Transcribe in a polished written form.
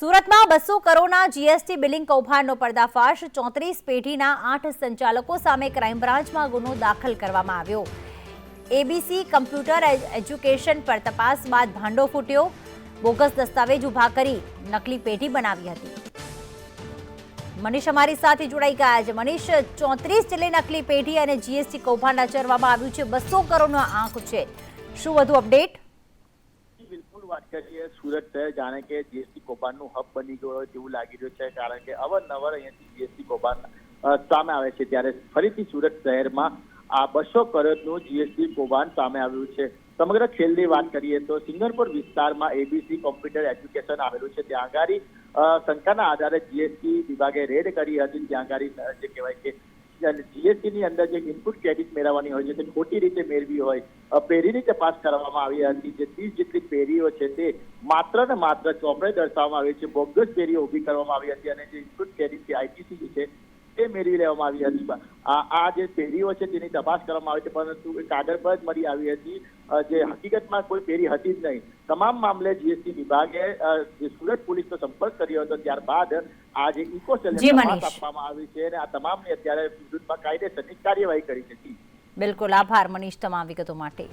સુરતમાં 200 કરોડના GST billing કૌભાંડનો પર્દાફાશ 34 પેઢીના 8 સંચાલકો સામે ક્રાઇમ બ્રાન્ચમાં ગુનો દાખલ કરવામાં આવ્યો। એબીસી કમ્પ્યુટર એજ્યુકેશન પર તપાસ બાદ ભાંડો ફૂટ્યો। બોગસ દસ્તાવેજ ઉભા કરી નકલી પેઢી બનાવી હતી। મનીષ અમારી સાથે જોડાઈ ગયા છે। મનીષ, 34 જેટલી નકલી પેઢી અને જીએસટી કૌભાંડ આચરવામાં આવ્યું છે। 200 કરોડનો આંક છે, શું વધુ અપડેટ? બિલકુલ વાત કરીએ, સુરત શહેર જાણે કે જીએસટી કૌભાંડનું હબ બની ગયો હોય તેવું લાગી રહ્યું છે, કારણ કે અવારનવાર અહીંયાથી જીએસટી કૌભાંડ સામે આવે છે। ત્યારે ફરીથી સુરત શહેરમાં આ 200 કરોડનું જીએસટી કૌભાંડ સામે આવ્યું છે। સમગ્ર ખેલની વાત કરીએ તો સિંગરપુર વિસ્તારમાં એબીસી કોમ્પ્યુટર એજ્યુકેશન આવેલું છે। ત્યાં આગળ શંકાના આધારે જીએસટી વિભાગે રેડ કરી હતી। ત્યાં આગળ જે કહેવાય કે જીએસટી ની અંદર જે ઇનપુટ ક્રેડિટ મેળવવાની હોય છે તે ખોટી રીતે મેળવી હોય પેઢીની તપાસ કરવામાં આવી હતી। જે 30 જેટલી પેઢીઓ છે તે માત્ર ને માત્ર ચોપડે દર્શાવવામાં આવી છે, બોગસ પેઢીઓ ઊભી કરવામાં આવી હતી અને જે ઇનપુટ ક્રેડિટ આઈટીસી છે તે મેળવી લેવામાં આવી હતી। આ જે પેઢીઓ છે તેની તપાસ કરવામાં આવી છે, પરંતુ કાગળ પર જ મળી આવી હતી, જે હકીકતમાં કોઈ પેઢી હતી જ નહીં। તમામ મામલે જીએસટી વિભાગે સુરત પોલીસનો સંપર્ક કર્યો હતો। ત્યારબાદ આ જે ઇકો સેલને તપાસ આપવામાં આવી છે અને આ તમામની અત્યારે વિરુદ્ધમાં કાયદેસરની કાર્યવાહી કરી છે। બિલકુલ, આભાર મનીષ તમામ વિગતો માટે।